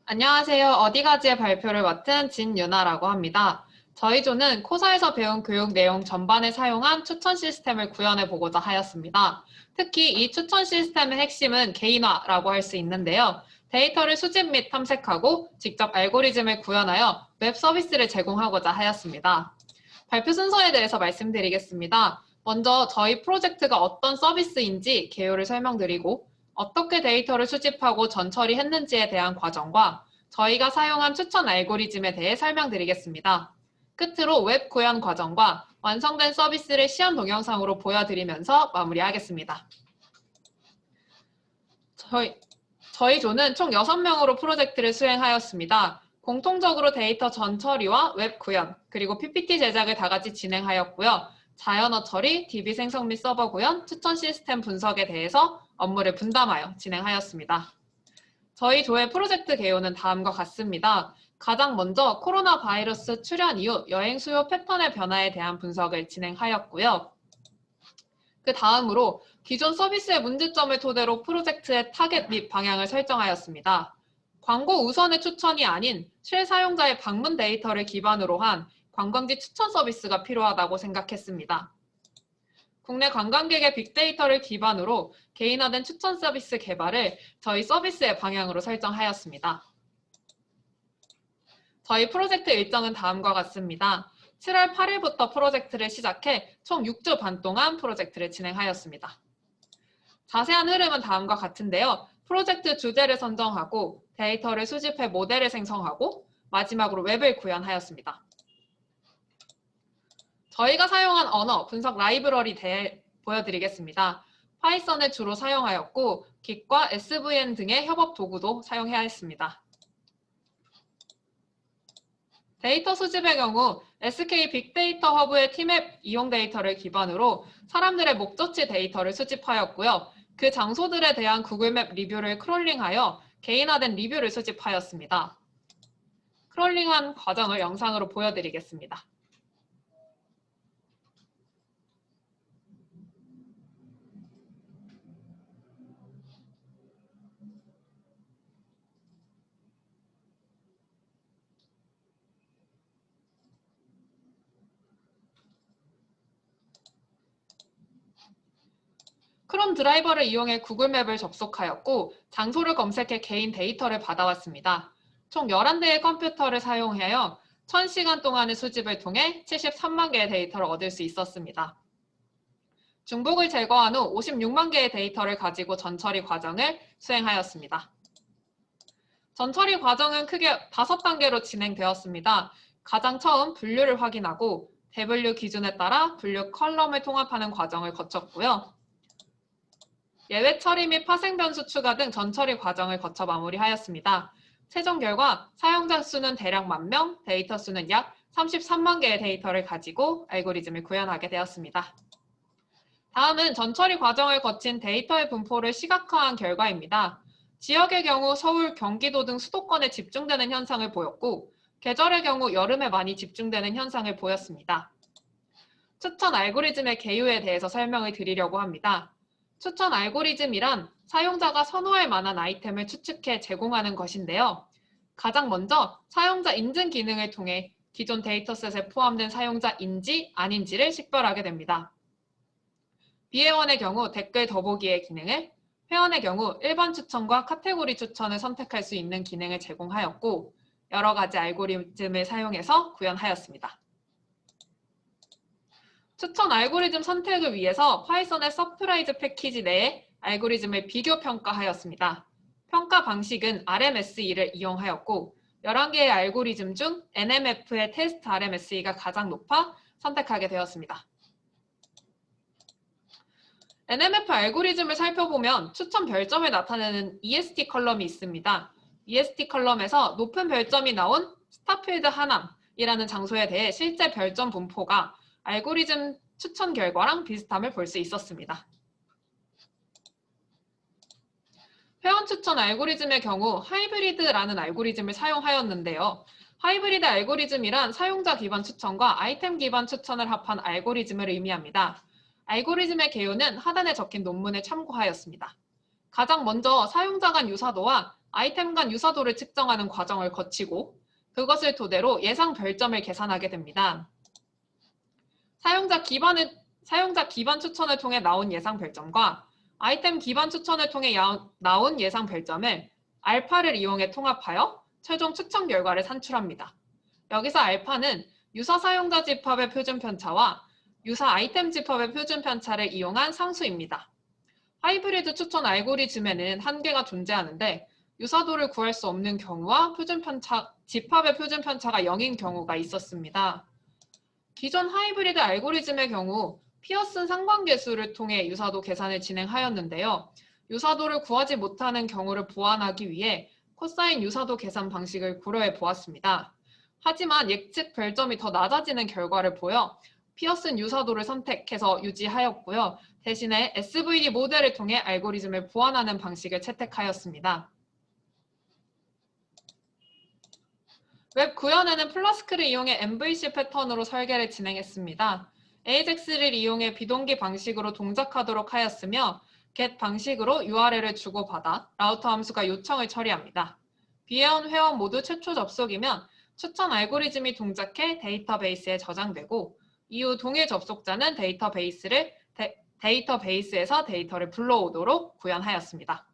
안녕하세요. 어디가지의 발표를 맡은 진유나라고 합니다. 저희 조는 코사에서 배운 교육 내용 전반에 사용한 추천 시스템을 구현해 보고자 하였습니다. 특히 이 추천 시스템의 핵심은 개인화라고 할 수 있는데요. 데이터를 수집 및 탐색하고 직접 알고리즘을 구현하여 웹 서비스를 제공하고자 하였습니다. 발표 순서에 대해서 말씀드리겠습니다. 먼저 저희 프로젝트가 어떤 서비스인지 개요를 설명드리고 어떻게 데이터를 수집하고 전처리했는지에 대한 과정과 저희가 사용한 추천 알고리즘에 대해 설명드리겠습니다. 끝으로 웹 구현 과정과 완성된 서비스를 시연 동영상으로 보여드리면서 마무리하겠습니다. 저희 조는 총 6명으로 프로젝트를 수행하였습니다. 공통적으로 데이터 전처리와 웹 구현, 그리고 PPT 제작을 다 같이 진행하였고요. 자연어 처리, DB 생성 및 서버 구현, 추천 시스템 분석에 대해서 업무를 분담하여 진행하였습니다. 저희 조의 프로젝트 개요는 다음과 같습니다. 가장 먼저 코로나 바이러스 출현 이후 여행 수요 패턴의 변화에 대한 분석을 진행하였고요. 그 다음으로 기존 서비스의 문제점을 토대로 프로젝트의 타겟 및 방향을 설정하였습니다. 광고 우선의 추천이 아닌 실사용자의 방문 데이터를 기반으로 한 관광지 추천 서비스가 필요하다고 생각했습니다. 국내 관광객의 빅데이터를 기반으로 개인화된 추천 서비스 개발을 저희 서비스의 방향으로 설정하였습니다. 저희 프로젝트 일정은 다음과 같습니다. 7월 8일부터 프로젝트를 시작해 총 6주 반 동안 프로젝트를 진행하였습니다. 자세한 흐름은 다음과 같은데요. 프로젝트 주제를 선정하고 데이터를 수집해 모델을 생성하고 마지막으로 웹을 구현하였습니다. 저희가 사용한 언어 분석 라이브러리 대해 보여드리겠습니다. 파이썬을 주로 사용하였고 Git과 SVN 등의 협업 도구도 사용해야 했습니다. 데이터 수집의 경우 SK 빅데이터 허브의 T맵 이용 데이터를 기반으로 사람들의 목적지 데이터를 수집하였고요. 그 장소들에 대한 구글맵 리뷰를 크롤링하여 개인화된 리뷰를 수집하였습니다. 크롤링한 과정을 영상으로 보여드리겠습니다. 크롬 드라이버를 이용해 구글맵을 접속하였고 장소를 검색해 개인 데이터를 받아왔습니다. 총 11대의 컴퓨터를 사용하여 1000시간 동안의 수집을 통해 73만 개의 데이터를 얻을 수 있었습니다. 중복을 제거한 후 56만 개의 데이터를 가지고 전처리 과정을 수행하였습니다. 전처리 과정은 크게 5단계로 진행되었습니다. 가장 처음 분류를 확인하고 대분류 기준에 따라 분류 컬럼을 통합하는 과정을 거쳤고요. 예외 처리 및 파생 변수 추가 등 전처리 과정을 거쳐 마무리하였습니다. 최종 결과 사용자 수는 대략 10,000명, 데이터 수는 약 33만 개의 데이터를 가지고 알고리즘을 구현하게 되었습니다. 다음은 전처리 과정을 거친 데이터의 분포를 시각화한 결과입니다. 지역의 경우 서울, 경기도 등 수도권에 집중되는 현상을 보였고 계절의 경우 여름에 많이 집중되는 현상을 보였습니다. 추천 알고리즘의 개요에 대해서 설명을 드리려고 합니다. 추천 알고리즘이란 사용자가 선호할 만한 아이템을 추측해 제공하는 것인데요. 가장 먼저 사용자 인증 기능을 통해 기존 데이터셋에 포함된 사용자인지 아닌지를 식별하게 됩니다. 비회원의 경우 댓글 더보기의 기능을, 회원의 경우 일반 추천과 카테고리 추천을 선택할 수 있는 기능을 제공하였고 여러 가지 알고리즘을 사용해서 구현하였습니다. 추천 알고리즘 선택을 위해서 파이썬의 서프라이즈 패키지 내에 알고리즘을 비교 평가하였습니다. 평가 방식은 RMSE를 이용하였고 11개의 알고리즘 중 NMF의 테스트 RMSE가 가장 높아 선택하게 되었습니다. NMF 알고리즘을 살펴보면 추천 별점을 나타내는 EST 컬럼이 있습니다. EST 컬럼에서 높은 별점이 나온 스타필드 하남이라는 장소에 대해 실제 별점 분포가 알고리즘 추천 결과랑 비슷함을 볼 수 있었습니다. 회원 추천 알고리즘의 경우 하이브리드라는 알고리즘을 사용하였는데요. 하이브리드 알고리즘이란 사용자 기반 추천과 아이템 기반 추천을 합한 알고리즘을 의미합니다. 알고리즘의 개요는 하단에 적힌 논문을 참고하였습니다. 가장 먼저 사용자 간 유사도와 아이템 간 유사도를 측정하는 과정을 거치고 그것을 토대로 예상 별점을 계산하게 됩니다. 사용자 기반 추천을 통해 나온 예상 별점과 아이템 기반 추천을 통해 나온 예상 별점을 알파를 이용해 통합하여 최종 추천 결과를 산출합니다. 여기서 알파는 유사 사용자 집합의 표준 편차와 유사 아이템 집합의 표준 편차를 이용한 상수입니다. 하이브리드 추천 알고리즘에는 한계가 존재하는데 유사도를 구할 수 없는 경우와 집합의 표준 편차가 0인 경우가 있었습니다. 기존 하이브리드 알고리즘의 경우 피어슨 상관계수를 통해 유사도 계산을 진행하였는데요. 유사도를 구하지 못하는 경우를 보완하기 위해 코사인 유사도 계산 방식을 고려해 보았습니다. 하지만 예측 별점이 더 낮아지는 결과를 보여 피어슨 유사도를 선택해서 유지하였고요. 대신에 SVD 모델을 통해 알고리즘을 보완하는 방식을 채택하였습니다. 웹 구현에는 플라스크를 이용해 MVC 패턴으로 설계를 진행했습니다. AJAX를 이용해 비동기 방식으로 동작하도록 하였으며 get 방식으로 URL을 주고받아 라우터 함수가 요청을 처리합니다. 비회원 회원 모두 최초 접속이면 추천 알고리즘이 동작해 데이터베이스에 저장되고 이후 동일 접속자는 데이터베이스에서 데이터를 불러오도록 구현하였습니다.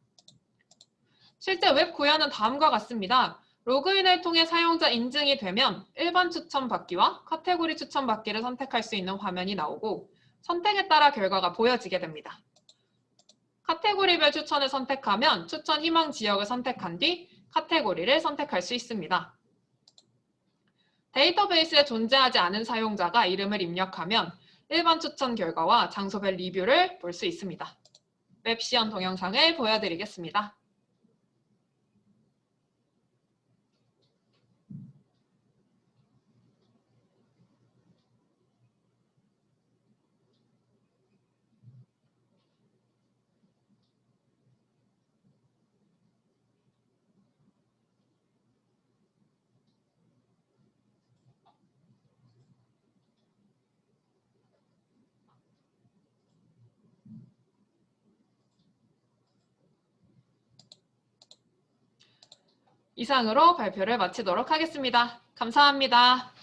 실제 웹 구현은 다음과 같습니다. 로그인을 통해 사용자 인증이 되면 일반 추천 받기와 카테고리 추천 받기를 선택할 수 있는 화면이 나오고 선택에 따라 결과가 보여지게 됩니다. 카테고리별 추천을 선택하면 추천 희망 지역을 선택한 뒤 카테고리를 선택할 수 있습니다. 데이터베이스에 존재하지 않은 사용자가 이름을 입력하면 일반 추천 결과와 장소별 리뷰를 볼 수 있습니다. 웹 시연 동영상을 보여드리겠습니다. 이상으로 발표를 마치도록 하겠습니다. 감사합니다.